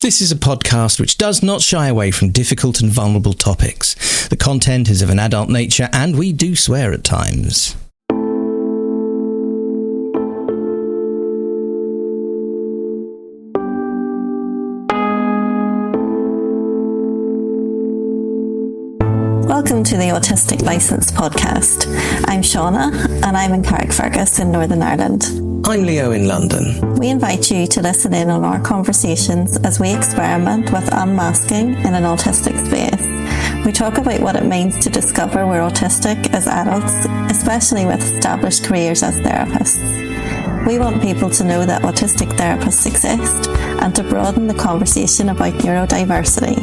This is a podcast which does not shy away from difficult and vulnerable topics. The content is of an adult nature and we do swear at times. Welcome to the Autistic Licence podcast. I'm Shauna and I'm in Carrickfergus in Northern Ireland. I'm Leo in London. We invite you to listen in on our conversations as we experiment with unmasking in an autistic space. We talk about what it means to discover we're autistic as adults, especially with established careers as therapists. We want people to know that autistic therapists exist and to broaden the conversation about neurodiversity.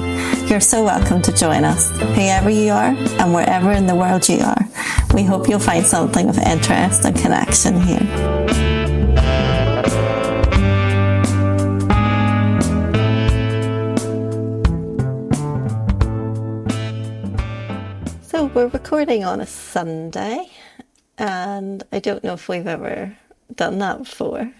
You're so welcome to join us, whoever you are and wherever in the world you are. We hope you'll find something of interest and connection here. So we're recording on a Sunday, and I don't know if we've ever done that before.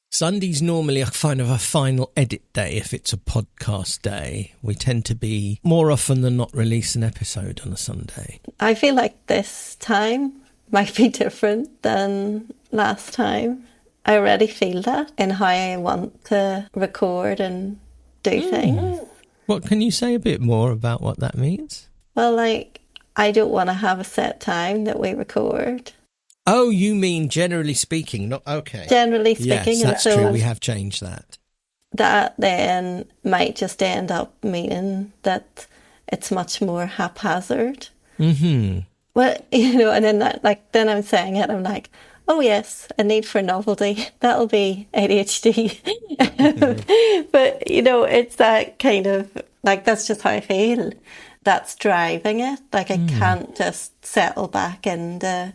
Sunday's normally a kind of a final edit day if it's a podcast day. We tend to be more often than not release an episode on a Sunday. I feel like this time might be different than last time. I already feel that in how I want to record and do things. What can you say a bit more about what that means? Well, I don't want to have a set time that we record. Oh, you mean generally speaking, not okay. Generally speaking. Yes, that's true. We have changed that. That then might just end up meaning that it's much more haphazard. Mm-hmm. Well, and then then I'm saying it, I'm like, oh yes, a need for novelty. That'll be ADHD. Mm-hmm. But, it's that kind of, that's just how I feel. That's driving it. I can't just settle back and,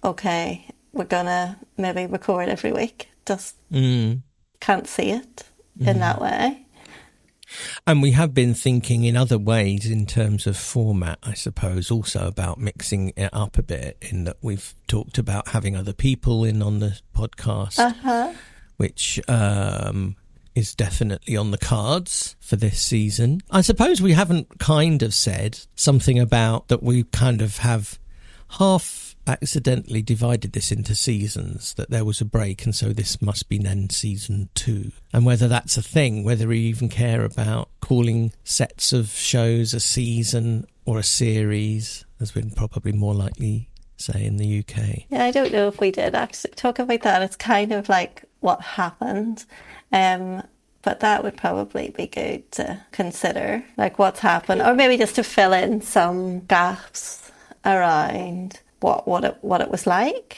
okay, we're going to maybe record every week. Just can't see it in that way. And we have been thinking in other ways in terms of format, I suppose, also about mixing it up a bit, in that we've talked about having other people in on the podcast, which is definitely on the cards for this season. I suppose we haven't kind of said something about that we kind of have half accidentally divided this into seasons, that there was a break and so this must be then season 2. And whether that's a thing, whether we even care about calling sets of shows a season or a series, as we'd probably more likely say in the UK. Yeah, I don't know if we did actually talk about that. It's kind of like what happened. But that would probably be good to consider, what's happened, or maybe just to fill in some gaps around what it was like.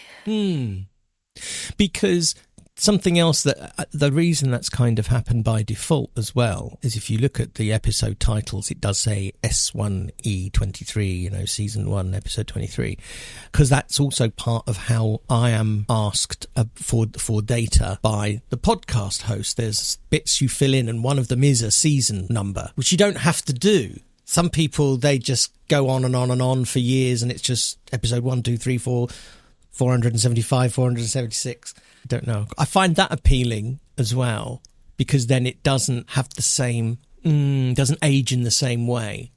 Because something else that the reason that's kind of happened by default as well is if you look at the episode titles, it does say S1E23, season 1, episode 23, because that's also part of how I am asked for data by the podcast host. There's bits you fill in and one of them is a season number, which you don't have to do. Some people, they just go on and on and on for years and it's just episode 1, 2, 3, 4, 475, 476. I don't know. I find that appealing as well, because then it doesn't have the same, doesn't age in the same way.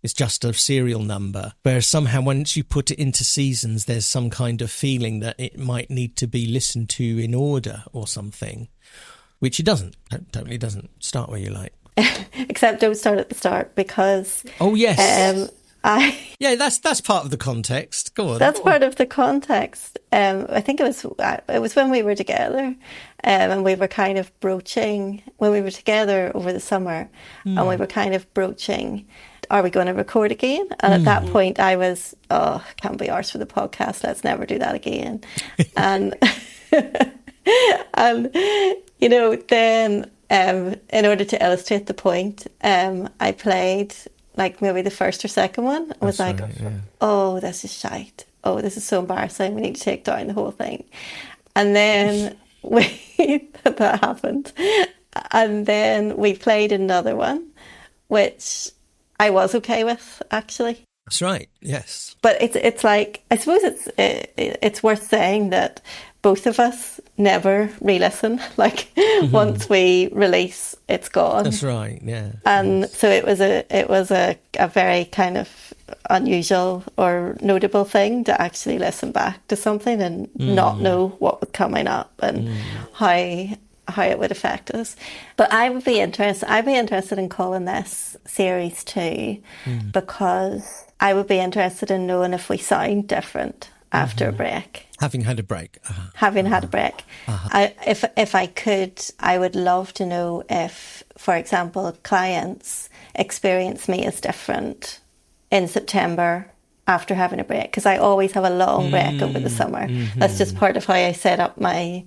It's just a serial number. Whereas somehow once you put it into seasons, there's some kind of feeling that it might need to be listened to in order or something, which it doesn't. It totally doesn't. Start where you like. Except don't start at the start, because... Oh, yes. Yeah, that's part of the context. Go on. That's part of the context. I think it was when we were together, and we were kind of broaching, when we were together over the summer, and we were kind of broaching, are we going to record again? And at that point I was, can't be arsed for the podcast, let's never do that again. and then in order to illustrate the point, I played maybe the first or second one. I was oh, this is shite. Oh, this is so embarrassing. We need to take down the whole thing. And then that happened. And then we played another one, which I was okay with, actually. That's right. Yes. But it's I suppose it's worth saying that both of us never re-listen. Like once we release, it's gone. That's right. Yeah. And so it was a very kind of unusual or notable thing to actually listen back to something and not know what was coming up and how it would affect us. But I'd be interested in calling this series 2 because I would be interested in knowing if we sound different after a break. Having had a break. Having had a break. If I could, I would love to know if, for example, clients experience me as different in September after having a break, because I always have a long break over the summer. That's just part of how I set up my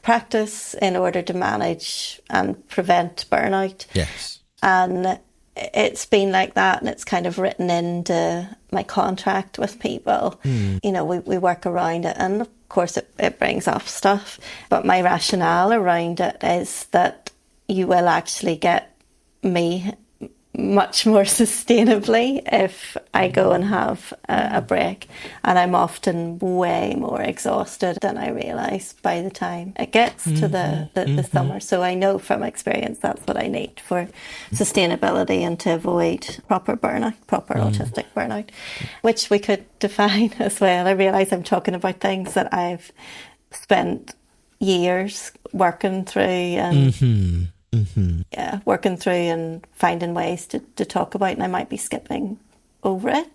practice in order to manage and prevent burnout. Yes. And it's been like that, and it's kind of written into my contract with people. You know, we work around it, and of course it brings up stuff. But my rationale around it is that you will actually get me much more sustainably if I go and have a break, and I'm often way more exhausted than I realise by the time it gets to the summer. So I know from experience that's what I need for sustainability and to avoid proper autistic burnout, which we could define as well. I realise I'm talking about things that I've spent years working through and working through and finding ways to talk about, and I might be skipping over it.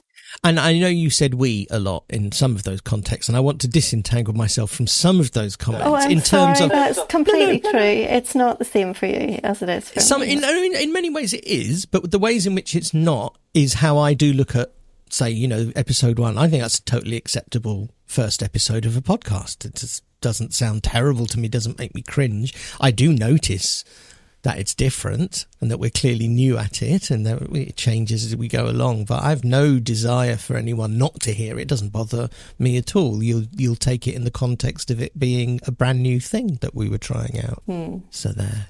And I know you said we a lot in some of those contexts, and I want to disentangle myself from some of those comments. Oh, I'm sorry, that's completely true. It's not the same for you as it is for me. In many ways it is, but the ways in which it's not is how I do look at, say, you know, episode 1. I think that's a totally acceptable first episode of a podcast. It just doesn't sound terrible to me, doesn't make me cringe. I do notice that it's different and that we're clearly new at it and that it changes as we go along. But I have no desire for anyone not to hear it. It doesn't bother me at all. You'll take it in the context of it being a brand new thing that we were trying out. So there.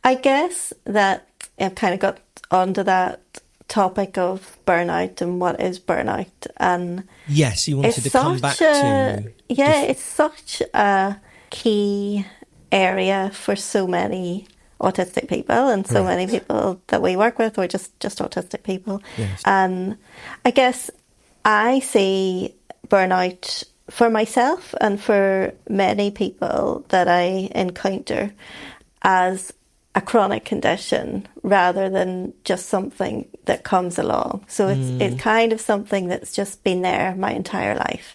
I guess that I've kind of got onto that topic of burnout and what is burnout. And yes, you wanted to come back to... Yeah, it's such a key area for so many autistic people and so many people that we work with, or just autistic people. Yes. And I guess I see burnout for myself and for many people that I encounter as a chronic condition rather than just something that comes along. So it's kind of something that's just been there my entire life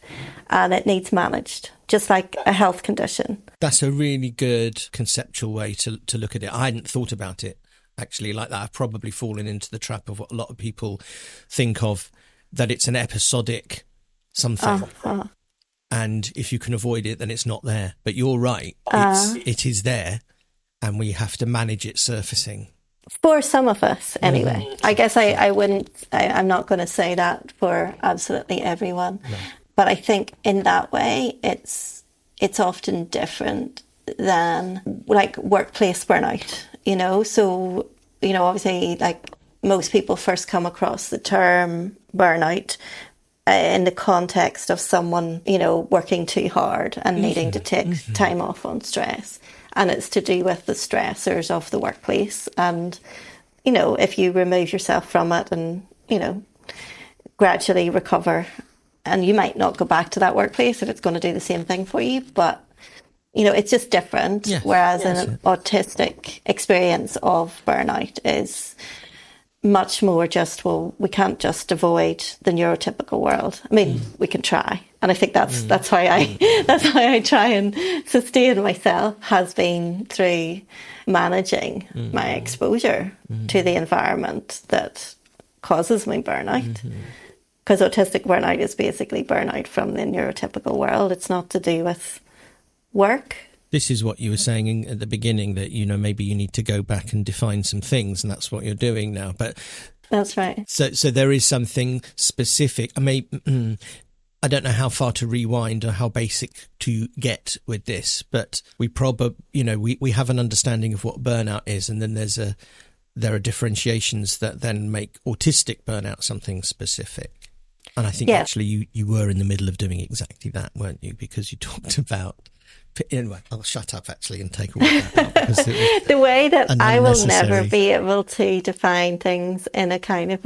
and it needs managed, just like a health condition. That's a really good conceptual way to look at it. I hadn't thought about it actually like that. I've probably fallen into the trap of what a lot of people think of, that it's an episodic something. And if you can avoid it, then it's not there. But you're right. It is there. And we have to manage it surfacing. For some of us, anyway. I guess I'm not going to say that for absolutely everyone. No. But I think in that way, it's often different than like workplace burnout, you know? So, you know, obviously, like most people first come across the term burnout in the context of someone, you know, working too hard and needing to take time off on stress. And it's to do with the stressors of the workplace. And, you know, if you remove yourself from it and, you know, gradually recover, and you might not go back to that workplace if it's going to do the same thing for you, but, you know, it's just different. Yes. Whereas an autistic experience of burnout is much more just, well, we can't just avoid the neurotypical world. I mean, we can try. And I think that's how I try and sustain myself, has been through managing my exposure to the environment that causes me burnout. Because autistic burnout is basically burnout from the neurotypical world. It's not to do with work. This is what you were saying at the beginning, that, you know, maybe you need to go back and define some things, and that's what you're doing now. But that's right. So there is something specific. I mean, I don't know how far to rewind or how basic to get with this, but we probably, you know, we have an understanding of what burnout is, and then there are differentiations that then make autistic burnout something specific. And I think actually you were in the middle of doing exactly that, weren't you? Because you talked about Anyway, I'll shut up actually and take all of that out, because it the way that I will never unnecessary. be able to define things in a kind of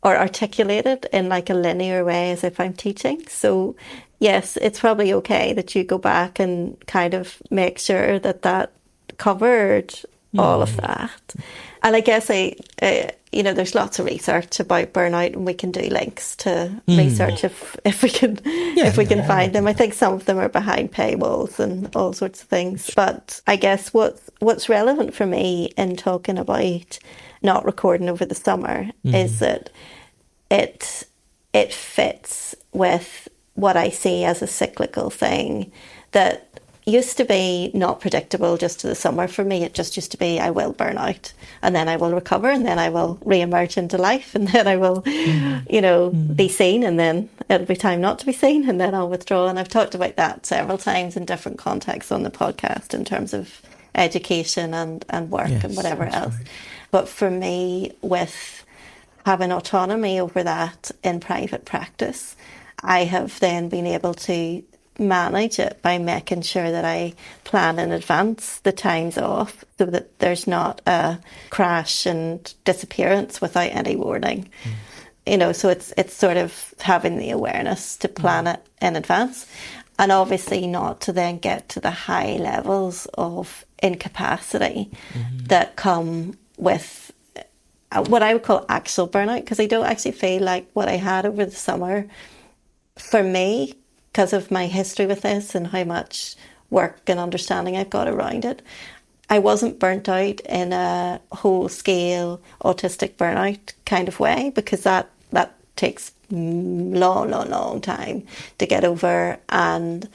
or articulate it in like a linear way as if I'm teaching. So yes, it's probably okay that you go back and kind of make sure that covered all of that. And I guess there's lots of research about burnout, and we can do links to research if we can find them. I think some of them are behind paywalls and all sorts of things. But I guess what's relevant for me in talking about not recording over the summer is that it fits with what I see as a cyclical thing that used to be not predictable just to the summer. For me, it just used to be I will burn out and then I will recover and then I will re-emerge into life and then I will, be seen and then it'll be time not to be seen and then I'll withdraw. And I've talked about that several times in different contexts on the podcast in terms of education and work and whatever else. Right. But for me, with having autonomy over that in private practice, I have then been able to manage it by making sure that I plan in advance the times off so that there's not a crash and disappearance without any warning. So it's sort of having the awareness to plan it in advance, and obviously not to then get to the high levels of incapacity that come with what I would call actual burnout, because I don't actually feel like what I had over the summer, for me, because of my history with this and how much work and understanding I've got around it, I wasn't burnt out in a whole-scale autistic burnout kind of way, because that takes long time to get over and,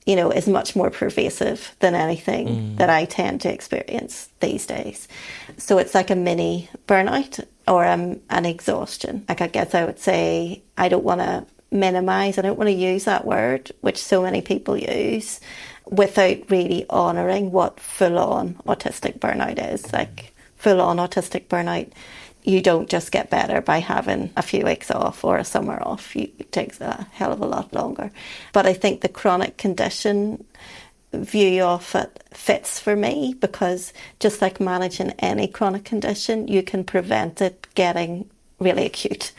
is much more pervasive than anything that I tend to experience these days. So it's like a mini burnout or an exhaustion. Like I guess I would say I don't want to minimise, I don't want to use that word, which so many people use, without really honouring what full-on autistic burnout is. Like full-on autistic burnout, you don't just get better by having a few weeks off or a summer off. It takes a hell of a lot longer. But I think the chronic condition view of it fits for me, because just like managing any chronic condition, you can prevent it getting really acute.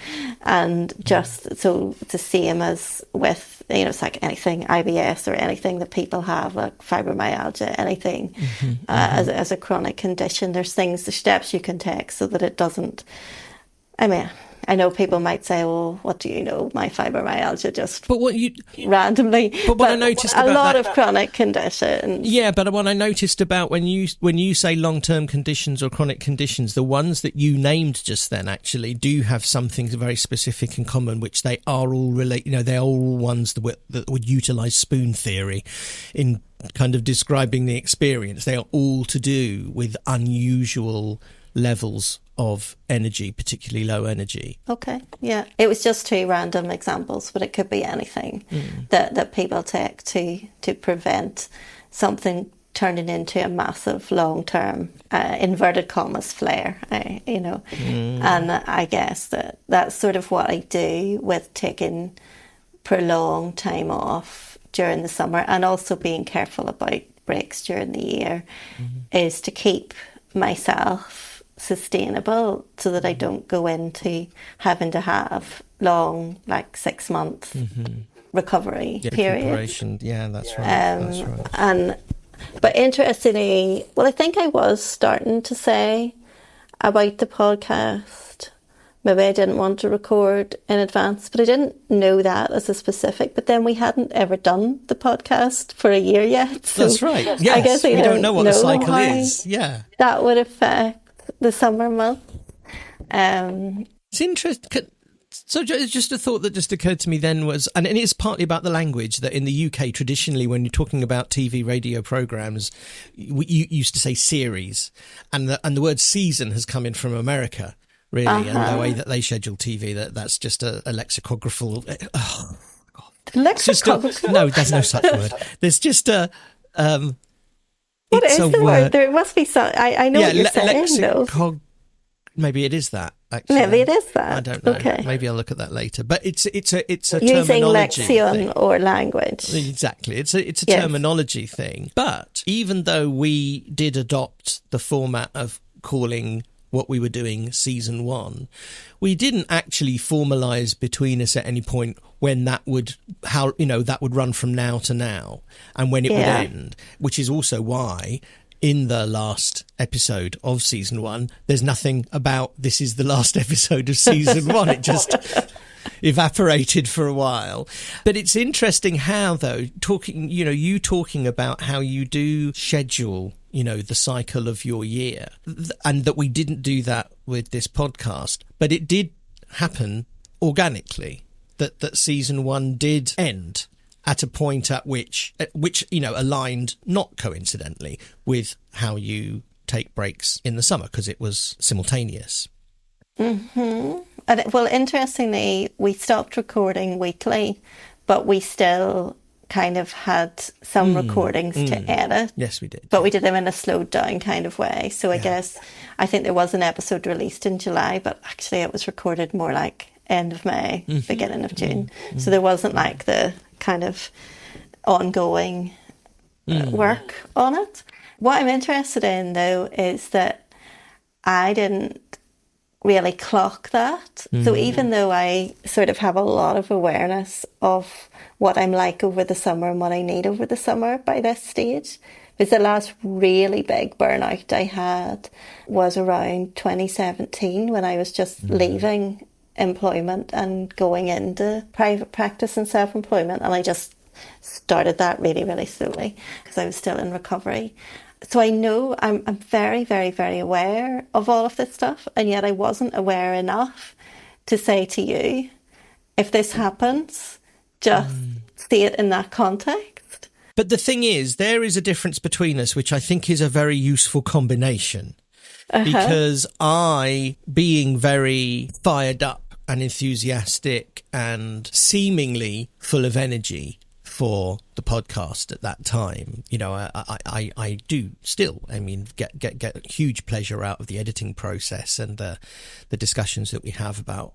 And just so it's the same as with, it's like anything IBS or anything that people have, like fibromyalgia, anything as a chronic condition, there's steps you can take so that it doesn't, I know people might say, well, what do you know? My fibromyalgia just randomly. But what I noticed about a lot of chronic conditions. Yeah, but what I noticed about when you say long-term conditions or chronic conditions, the ones that you named just then actually do have something very specific in common, which they are all related. They are all ones that would utilise spoon theory in kind of describing the experience. They are all to do with unusual levels of energy, particularly low energy. Okay, yeah. It was just two random examples, but it could be anything that people take to prevent something turning into a massive long-term, inverted commas, flare, And I guess that's sort of what I do with taking prolonged time off during the summer, and also being careful about breaks during the year, is to keep myself sustainable so that I don't go into having to have long, like 6 month recovery period. Yeah, that's right. But interestingly, I think I was starting to say about the podcast, maybe I didn't want to record in advance, but I didn't know that as a specific. But then we hadn't ever done the podcast for a year yet. So that's right. Yes, I guess we don't know what the cycle is. Yeah, that would affect the summer month. It's interesting. So just a thought that just occurred to me then was, and it is partly about the language, that in the UK traditionally when you're talking about TV radio programmes, you used to say series, and the word season has come in from America, really, and the way that they schedule TV, that's just a lexicographical... Oh, God. Lexicographical? No, there's no such word. There's just a... what is the word? There must be some... I know what you're saying, though. Maybe it is that, actually. Maybe it is that. I don't know. Okay. Maybe I'll look at that later. But it's a using terminology lexion thing. or language. Exactly. It's a Yes. terminology thing. But even though we did adopt the format of calling what we were doing season 1, we didn't actually formalise between us at any point when that would run from now to now and when it would end, which is also why in the last episode of season 1, there's nothing about this is the last episode of season 1. It just evaporated for a while. But it's interesting how, though, you talking about how you do schedule, the cycle of your year, and that we didn't do that with this podcast, but it did happen organically, that season 1 did end at a point at which aligned, not coincidentally, with how you take breaks in the summer, because it was simultaneous. Mm-hmm. Well, interestingly, we stopped recording weekly, but we still kind of had some recordings to edit. Yes, we did. But we did them in a slowed down kind of way. So I think there was an episode released in July, but actually it was recorded more like end of May, beginning of June. So there wasn't like the kind of ongoing work on it. What I'm interested in, though, is that I didn't really clock that. So even though I sort of have a lot of awareness of what I'm like over the summer and what I need over the summer by this stage, because the last really big burnout I had was around 2017 when I was just leaving employment and going into private practice and self-employment, and I just started that really, really slowly because I was still in recovery. So I know I'm very, very, very aware of all of this stuff, and yet I wasn't aware enough to say to you, if this happens, just see it in that context. But the thing is, there is a difference between us, which I think is a very useful combination. Because I, being very fired up and enthusiastic and seemingly full of energy for the podcast at that time, I do still, get huge pleasure out of the editing process and the discussions that we have about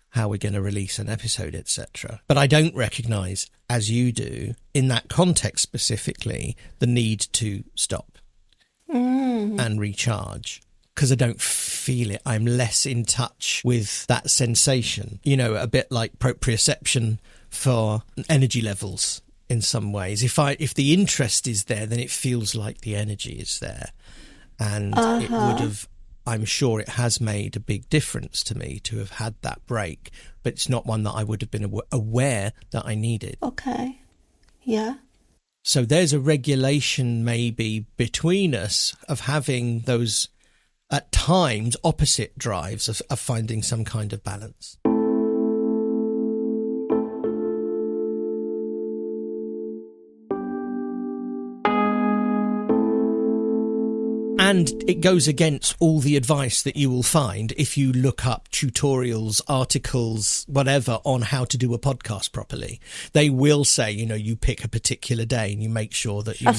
how we're going to release an episode, etc. But I don't recognise, as you do, in that context specifically, the need to stop and recharge. Because I don't feel it. I'm less in touch with that sensation. A bit like proprioception for energy levels in some ways. If the interest is there, then it feels like the energy is there. And it would have, I'm sure it has made a big difference to me to have had that break. But it's not one that I would have been aware that I needed. Okay. Yeah. So there's a regulation maybe between us of having those at times opposite drives of finding some kind of balance. And it goes against all the advice that you will find if you look up tutorials, articles, whatever, on how to do a podcast properly. They will say, you pick a particular day and you make sure that you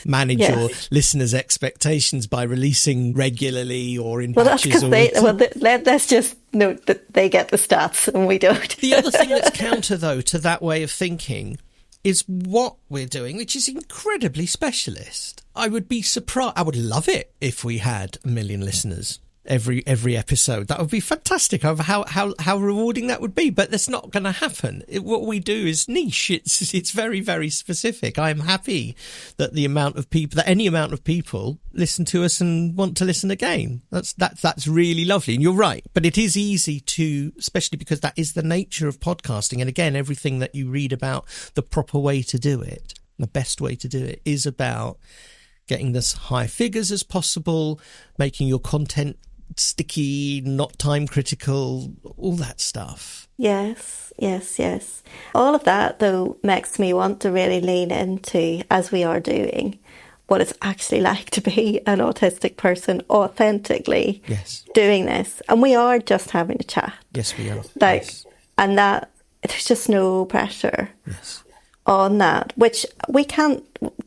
manage your listeners' expectations by releasing regularly or in patches. Let's just note that they get the stats and we don't. The other thing that's counter, though, to that way of thinking is what we're doing, which is incredibly specialist. I would be surprised. I would love it if we had 1 million listeners every episode. That would be fantastic. How rewarding that would be. But that's not going to happen. What we do is niche. It's very, very specific. I'm happy that any amount of people listen to us and want to listen again. That's really lovely. And you're right. But it is easy to, especially because that is the nature of podcasting. And again, everything that you read about the proper way to do it, the best way to do it, is about getting as high figures as possible, making your content sticky, not time critical, all that stuff. Yes. All of that, though, makes me want to really lean into, as we are doing, what it's actually like to be an autistic person authentically doing this. And we are just having a chat. Yes, we are. And that there's just no pressure on that, which we can't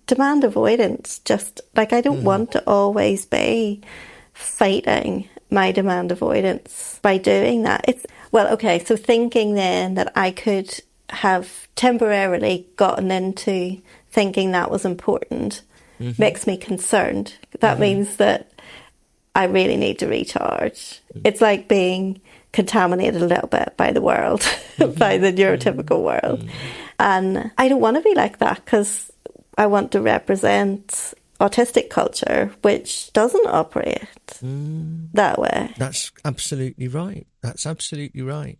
demand avoidance. Just like, I don't want to always be fighting my demand avoidance by doing that. So thinking then that I could have temporarily gotten into thinking that was important makes me concerned. That means that I really need to recharge. It's like being contaminated a little bit by the world, by the neurotypical world. And I don't want to be like that, because I want to represent autistic culture, which doesn't operate that way. That's absolutely right. That's absolutely right.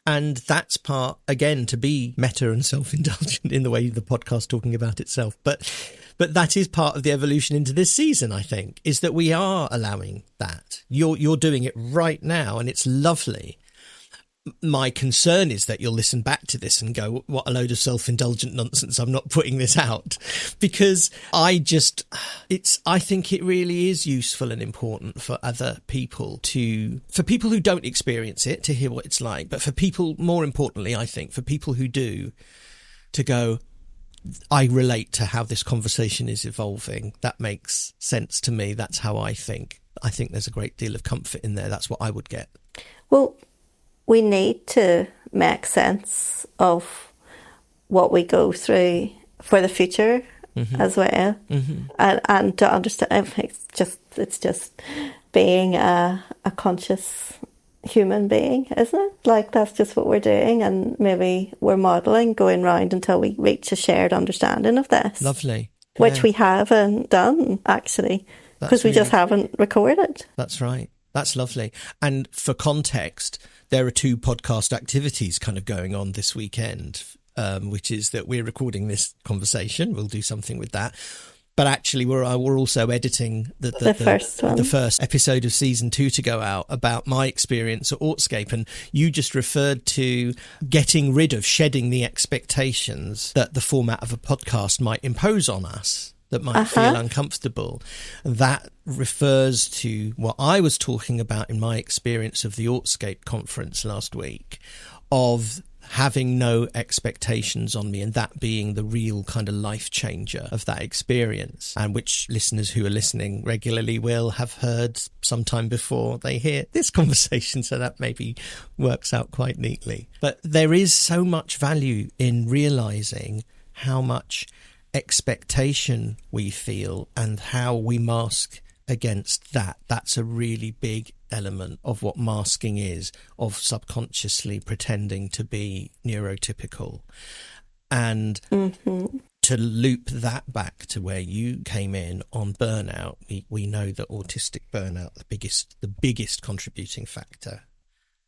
And that's part, again, to be meta and self-indulgent in the way the podcast talking about itself. But that is part of the evolution into this season, I think, is that we are allowing that. You're doing it right now, and it's lovely. My concern is that you'll listen back to this and go, what a load of self-indulgent nonsense. I'm not putting this out, because I think it really is useful and important for other people for people who don't experience it, to hear what it's like. But for people, more importantly, I think for people who do, to go, I relate to how this conversation is evolving. That makes sense to me. That's how I think. I think there's a great deal of comfort in there. That's what I would get. Well, we need to make sense of what we go through for the future as well, and to understand. It's just being a conscious human being, isn't it? Like, that's just what we're doing, and maybe we're modelling going round until we reach a shared understanding of this. Lovely, which we haven't done actually, because we just haven't recorded. That's right. That's lovely. And for context, there are 2 podcast activities kind of going on this weekend, which is that we're recording this conversation. We'll do something with that. But actually, we're also editing the first episode of season 2 to go out, about my experience at Autistic. And you just referred to shedding the expectations that the format of a podcast might impose on us, that might feel uncomfortable. That refers to what I was talking about in my experience of the Autistic conference last week, of having no expectations on me, and that being the real kind of life changer of that experience, and which listeners who are listening regularly will have heard sometime before they hear this conversation, so that maybe works out quite neatly. But there is so much value in realising how much expectation we feel and how we mask against that. That's a really big element of what masking is, of subconsciously pretending to be neurotypical. And to loop that back to where you came in on burnout, we know that autistic burnout, the biggest contributing factor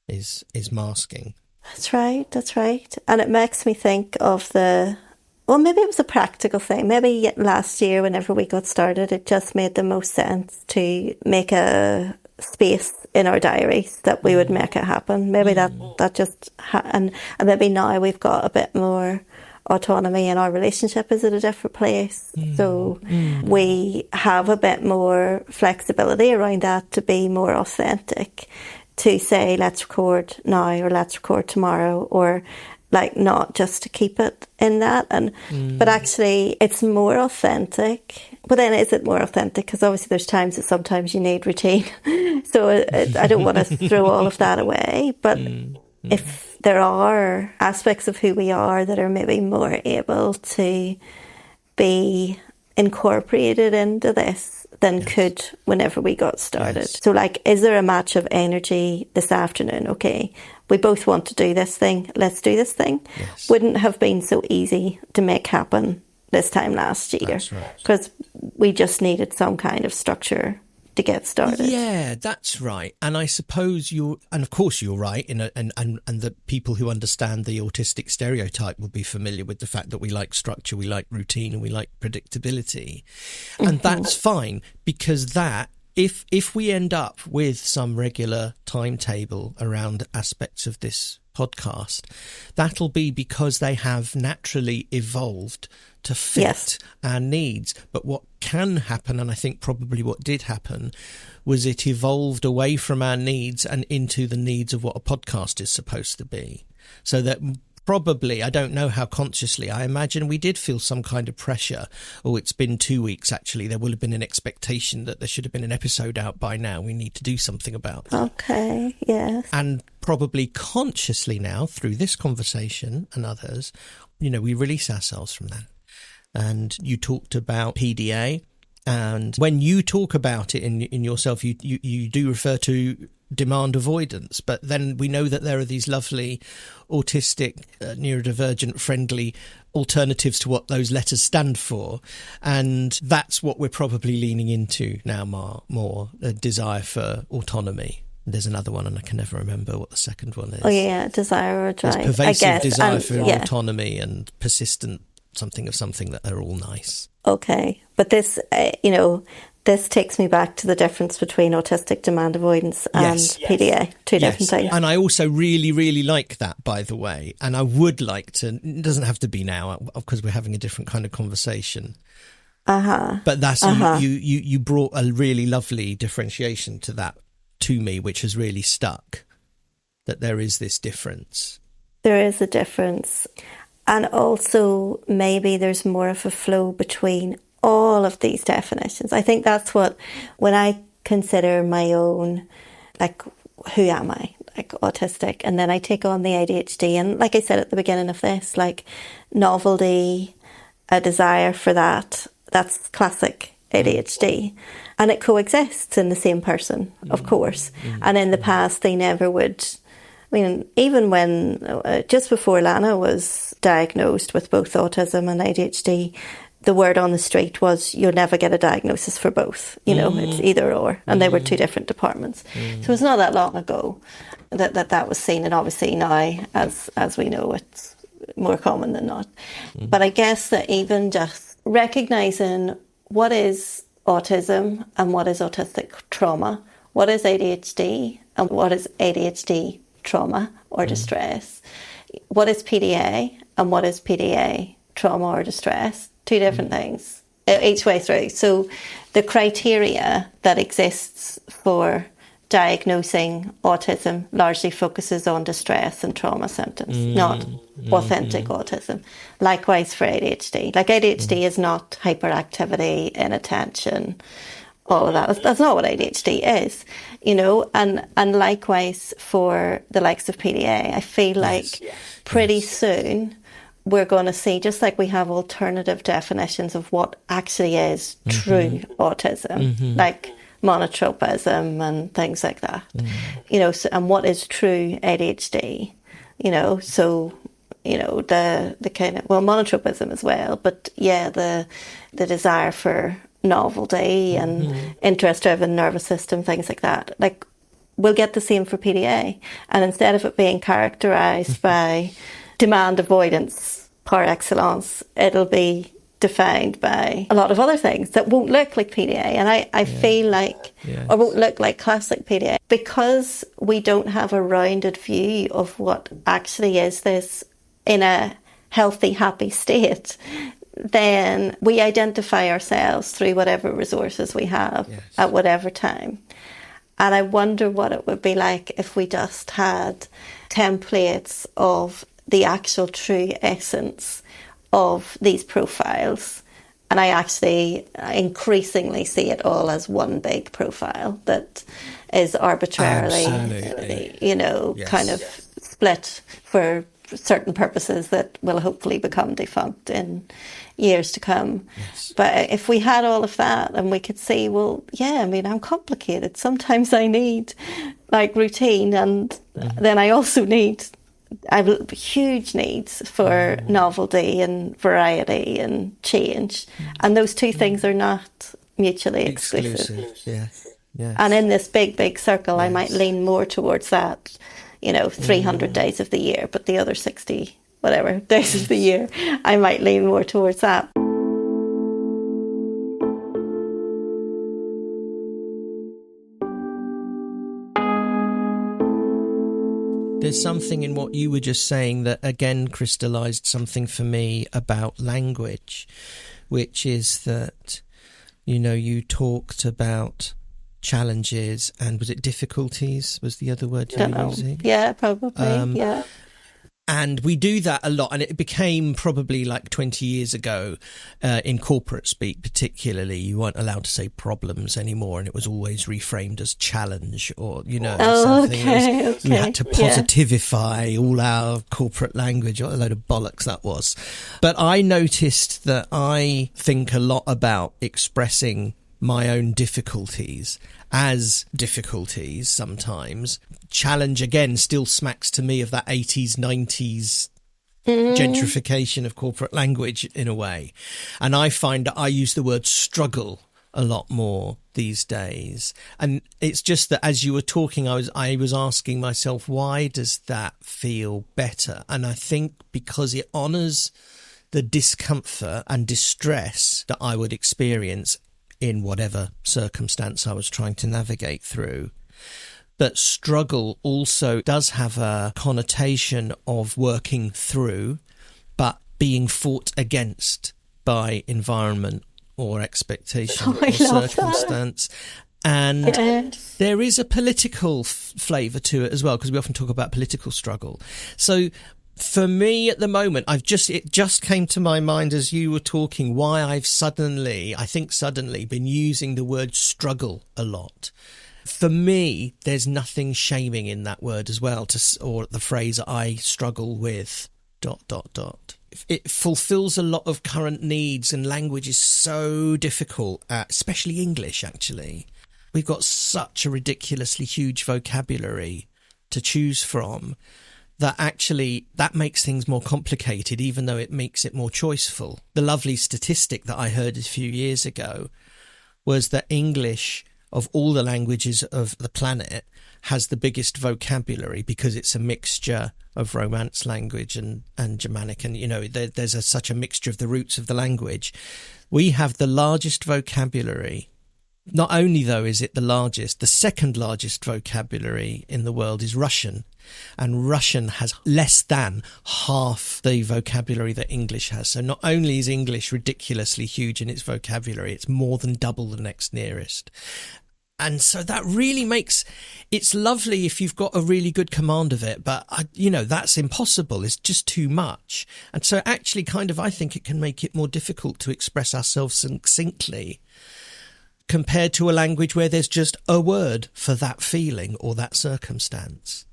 is masking. That's right. And it makes me think of maybe it was a practical thing. Maybe last year, whenever we got started, it just made the most sense to make a space in our diaries that we would make it happen. Maybe that just and maybe now we've got a bit more autonomy and our relationship is at a different place. So we have a bit more flexibility around that to be more authentic, to say, let's record now or let's record tomorrow, or like not just to keep it in that. And but actually it's more authentic. But then is it more authentic? Because obviously there's times that sometimes you need routine. So I don't want to throw all of that away. But if there are aspects of who we are that are maybe more able to be incorporated into this than could whenever we got started. So like, is there a match of energy this afternoon? Okay, we both want to do this thing. Let's do this thing. Wouldn't have been so easy to make happen this time last year, because we just needed some kind of structure to get started. Yeah, that's right. And I suppose of course you're right. And the people who understand the autistic stereotype will be familiar with the fact that we like structure, we like routine, and we like predictability. And that's fine, because if we end up with some regular timetable around aspects of this podcast, that'll be because they have naturally evolved to fit our needs. But what can happen, and I think probably what did happen, was it evolved away from our needs and into the needs of what a podcast is supposed to be. So that probably, I don't know how consciously, I imagine we did feel some kind of pressure. Oh, it's been 2 weeks, actually. There will have been an expectation that there should have been an episode out by now. We need to do something about that. Okay, yes. And probably consciously now, through this conversation and others, you know, we release ourselves from that. And you talked about PDA. And when you talk about it in yourself, you do refer to demand avoidance, but then we know that there are these lovely autistic, neurodivergent friendly alternatives to what those letters stand for, and that's what we're probably leaning into now more a desire for autonomy. There's another one and I can never remember what the second one is. Oh yeah, desire or drive. There's pervasive I guess. desire for autonomy and persistent something that are all nice. Okay, but this this takes me back to the difference between autistic demand avoidance and PDA. Two different things. And I also really, really like that, by the way. And I would like to, it doesn't have to be now, because we're having a different kind of conversation. But that's, you brought a really lovely differentiation to that to me, which has really stuck, that there is this difference. There is a difference. And also maybe there's more of a flow between all of these definitions. I think that's what, when I consider my own, like, who am I? Like, autistic. And then I take on the ADHD. And like I said at the beginning of this, like, novelty, a desire for that, that's classic ADHD. And it coexists in the same person, of course. And in the past, they never would. I mean, even when, just before Lana was diagnosed with both autism and ADHD, the word on the street was, you'll never get a diagnosis for both. You know, it's either or. And they were two different departments. So it's not that long ago that was seen. And obviously now, as we know, it's more common than not. But I guess that even just recognising what is autism and what is autistic trauma, what is ADHD and what is ADHD trauma or distress, what is PDA and what is PDA trauma or distress, two different things each way through. So the criteria that exists for diagnosing autism largely focuses on distress and trauma symptoms, not authentic autism. Likewise for ADHD. Like, ADHD is not hyperactivity, inattention, all of that. That's not what ADHD is, you know. And likewise for the likes of PDA, I feel like pretty soon we're going to see, just like we have alternative definitions of what actually is true autism, like monotropism and things like that, you know, so, and what is true ADHD, you know, so, you know, the kind of, well, monotropism as well, but yeah, the desire for novelty and interest-driven nervous system, things like that. Like, we'll get the same for PDA, and instead of it being characterised by demand avoidance par excellence, it'll be defined by a lot of other things that won't look like PDA. And I feel like, or won't look like classic PDA, because we don't have a rounded view of what actually is this in a healthy, happy state. Then we identify ourselves through whatever resources we have at whatever time. And I wonder what it would be like if we just had templates of the actual true essence of these profiles. And I actually increasingly see it all as one big profile that is arbitrarily, you know, kind of split for certain purposes that will hopefully become defunct in years to come. But if we had all of that and we could see, well, yeah, I mean, I'm complicated. Sometimes I need like routine, and then I also I have huge needs for novelty and variety and change. And those two things are not mutually exclusive. Yes. And in this big circle, I might lean more towards that, you know, 300 days of the year, but the other 60, whatever, days of the year, I might lean more towards that. There's something in what you were just saying that again crystallised something for me about language, which is that, you know, you talked about challenges and was it difficulties was the other word you were using? Yeah, probably, yeah. And we do that a lot. And it became probably like 20 years ago in corporate speak, particularly. You weren't allowed to say problems anymore. And it was always reframed as challenge or, something else. We had to positivify all our corporate language. What a load of bollocks that was. But I noticed that I think a lot about expressing my own difficulties as difficulties sometimes. Challenge, again, still smacks to me of that 80s, 90s gentrification of corporate language in a way. And I find that I use the word struggle a lot more these days. And it's just that as you were talking, I was asking myself, why does that feel better? And I think because it honours the discomfort and distress that I would experience in whatever circumstance I was trying to navigate through. But struggle also does have a connotation of working through, but being fought against by environment or expectation or circumstance. And there is a political flavour to it as well, because we often talk about political struggle. So for me at the moment, it just came to my mind as you were talking why I've suddenly been using the word struggle a lot. For me, there's nothing shaming in that word as well, or the phrase I struggle with ... It fulfills a lot of current needs, and language is so difficult, especially English, actually. We've got such a ridiculously huge vocabulary to choose from that actually that makes things more complicated, even though it makes it more choiceful. The lovely statistic that I heard a few years ago was that English, of all the languages of the planet, has the biggest vocabulary because it's a mixture of Romance language and Germanic. And, there's such a mixture of the roots of the language. We have the largest vocabulary. Not only, though, is it the largest, the second largest vocabulary in the world is Russian. And Russian has less than half the vocabulary that English has. So not only is English ridiculously huge in its vocabulary, it's more than double the next nearest. And so that really makes it's lovely if you've got a really good command of it. But, that's impossible. It's just too much. And so actually I think it can make it more difficult to express ourselves succinctly compared to a language where there's just a word for that feeling or that circumstance.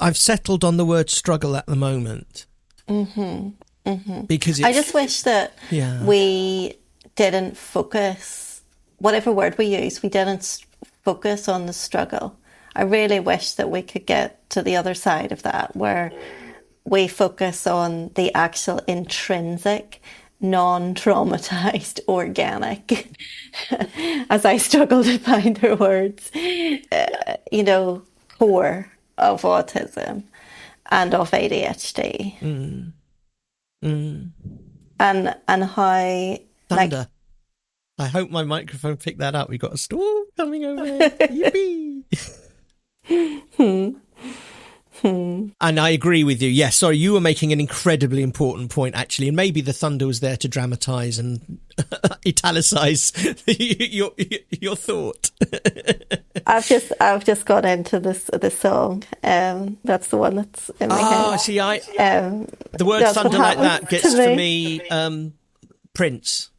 I've settled on the word struggle at the moment. Because I just wish that we didn't focus, whatever word we use, we didn't focus on the struggle. I really wish that we could get to the other side of that, where we focus on the actual intrinsic, non-traumatized, organic, as I struggle to find the words, core of autism and of ADHD. And how thunder. I hope my microphone picked that up. We've got a storm coming over there. Yippee! And I agree with you. Yes, sorry, you were making an incredibly important point, actually, and maybe the thunder was there to dramatise and italicize your thought. I've just got into this song. That's the one that's in my head. See, the word thunder like that gets for me Prince.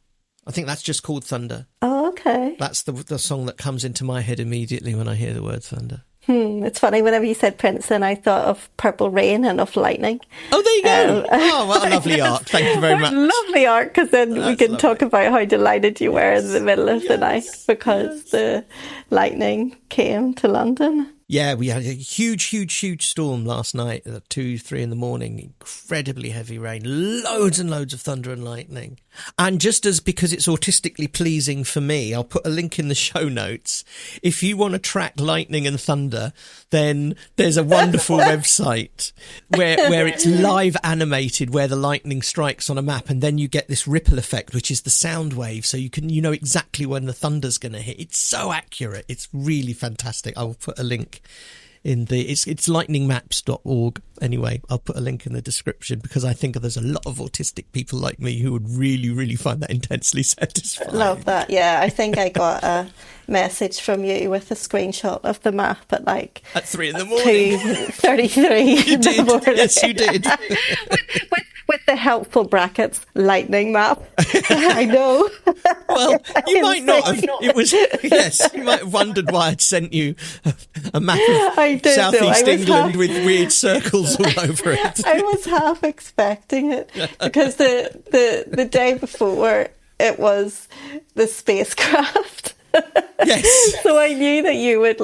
I think that's just called Thunder. Oh, okay. That's the song that comes into my head immediately when I hear the word thunder. It's funny, whenever you said Prince, and I thought of Purple Rain and of lightning. Oh, there you go. What a lovely arc. Thank you very much. Lovely arc, because then we can talk about how delighted you were in the middle of the night because the lightning came to London. Yeah, we had a huge storm last night at 2-3 in the morning. Incredibly heavy rain, loads and loads of thunder and lightning. And just because it's autistically pleasing for me, I'll put a link in the show notes. If you want to track lightning and thunder, then there's a wonderful website where it's live animated, where the lightning strikes on a map, and then you get this ripple effect, which is the sound wave. So you know exactly when the thunder's going to hit. It's so accurate. It's really fantastic. I will put a link it's lightningmaps.org. Anyway, I'll put a link in the description because I think there's a lot of autistic people like me who would really, really find that intensely satisfying. Love that. Yeah, I think I got a message from you with a screenshot of the map at 3 in the morning. 2:33. You did. Yes, you did. with the helpful brackets, lightning map. I know. Well, you might not have. It was, yes, you might have wondered why I'd sent you a map of southeast England with weird circles all over it. I was half expecting it because the day before it was the spacecraft. Yes. So I knew that you would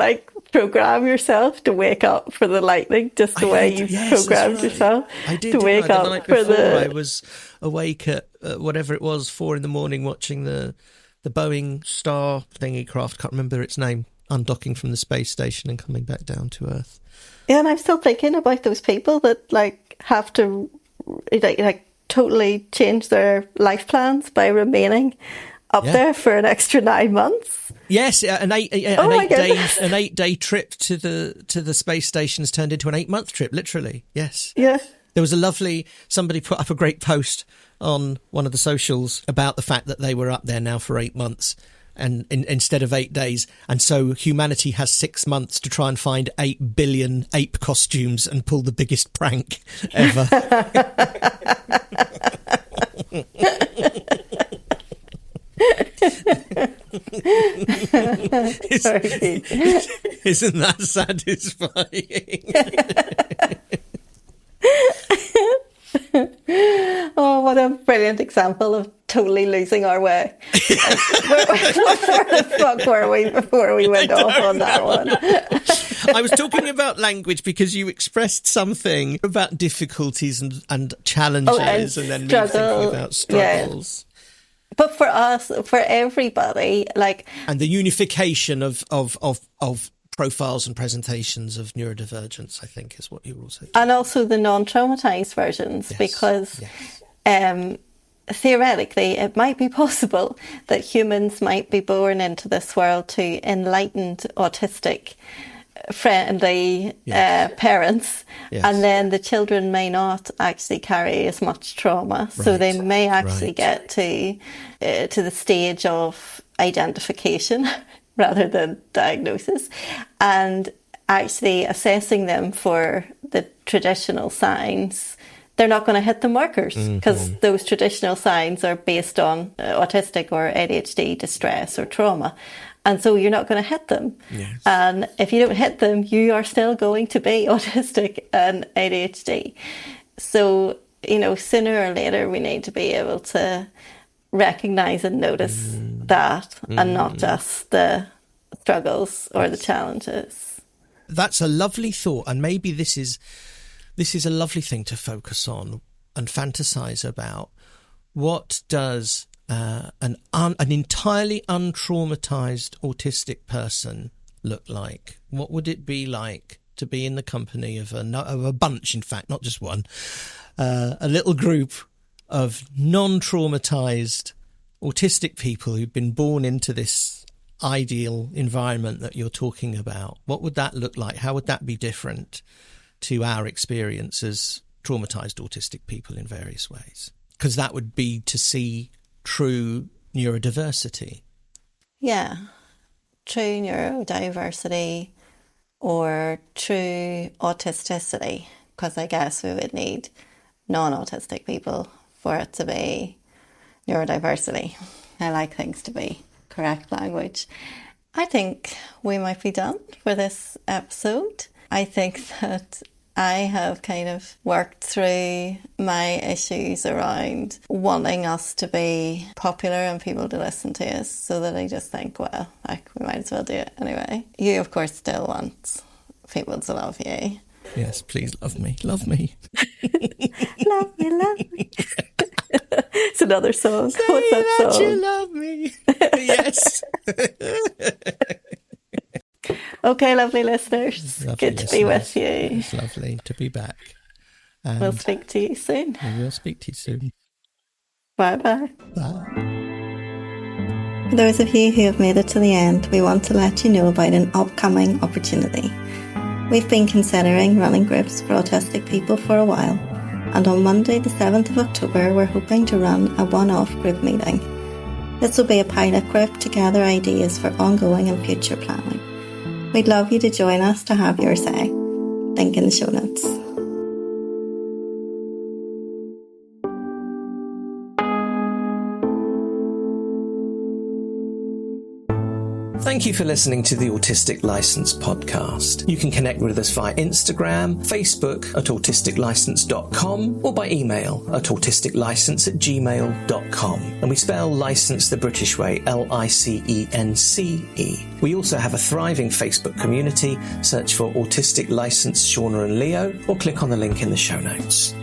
program yourself to wake up for the lightning, just the way you programmed yourself to wake up the night before. I was awake at whatever it was, 4 in the morning, watching the Boeing Star thingy craft, can't remember its name, undocking from the space station and coming back down to Earth. Yeah, and I'm still thinking about those people that have to totally change their life plans by remaining up there for an extra 9 months. Yes, an 8-day trip to the space station has turned into an 8-month trip, literally. Yes. Yeah. There was somebody put up a great post on one of the socials about the fact that they were up there now for 8 months and instead of 8 days. And so humanity has 6 months to try and find 8 billion ape costumes and pull the biggest prank ever. Isn't that satisfying? Oh, what a brilliant example of totally losing our way. Where the fuck were we before we went off on that one? I was talking about language because you expressed something about difficulties and challenges and then me thinking about struggles. Yeah. But for us, for everybody, and the unification of profiles and presentations of neurodivergence, I think, is what you were also saying. And also the non-traumatized versions, because theoretically it might be possible that humans might be born into this world to enlightened, autistic, friendly parents, and then the children may not actually carry as much trauma, so they may actually get to the stage of identification rather than diagnosis, and actually assessing them for the traditional signs. They're not going to hit the markers because those traditional signs are based on autistic or ADHD distress or trauma. And so you're not going to hit them. Yes. And if you don't hit them, you are still going to be autistic and ADHD. So, sooner or later, we need to be able to recognise and notice that and not just the struggles or the challenges. That's a lovely thought. And maybe this is a lovely thing to focus on and fantasize about. What does an entirely untraumatized autistic person look like? What would it be like to be in the company of a bunch, in fact, not just one, a little group of non-traumatized autistic people who've been born into this ideal environment that you're talking about? What would that look like? How would that be different to our experience as traumatized autistic people in various ways? Because that would be to see true neurodiversity. Yeah, true neurodiversity or true autisticity, because I guess we would need non-autistic people for it to be neurodiversity. I like things to be correct language. I think we might be done for this episode. I think that I have kind of worked through my issues around wanting us to be popular and people to listen to us, so that I just think, well, we might as well do it anyway. You, of course, still want people to love you. Yes, please love me. Love me. Love me, love me. It's another song. Say What's that that song? you love me. Yes. Okay, lovely listeners. Lovely Good to be with you. It's lovely to be back. And We'll speak to you soon. we will speak to you soon. Bye-bye. Bye. For those of you who have made it to the end, we want to let you know about an upcoming opportunity. We've been considering running groups for autistic people for a while, and on Monday the 7th of October we're hoping to run a one-off group meeting. This will be a pilot group to gather ideas for ongoing and future planning. We'd love you to join us to have your say. Link in the show notes. Thank you for listening to the Autistic License podcast. You can connect with us via Instagram, Facebook at autisticlicense.com or by email at autisticlicense@gmail.com. And we spell license the British way, LICENCE. We also have a thriving Facebook community. Search for Autistic License Shauna and Leo or click on the link in the show notes.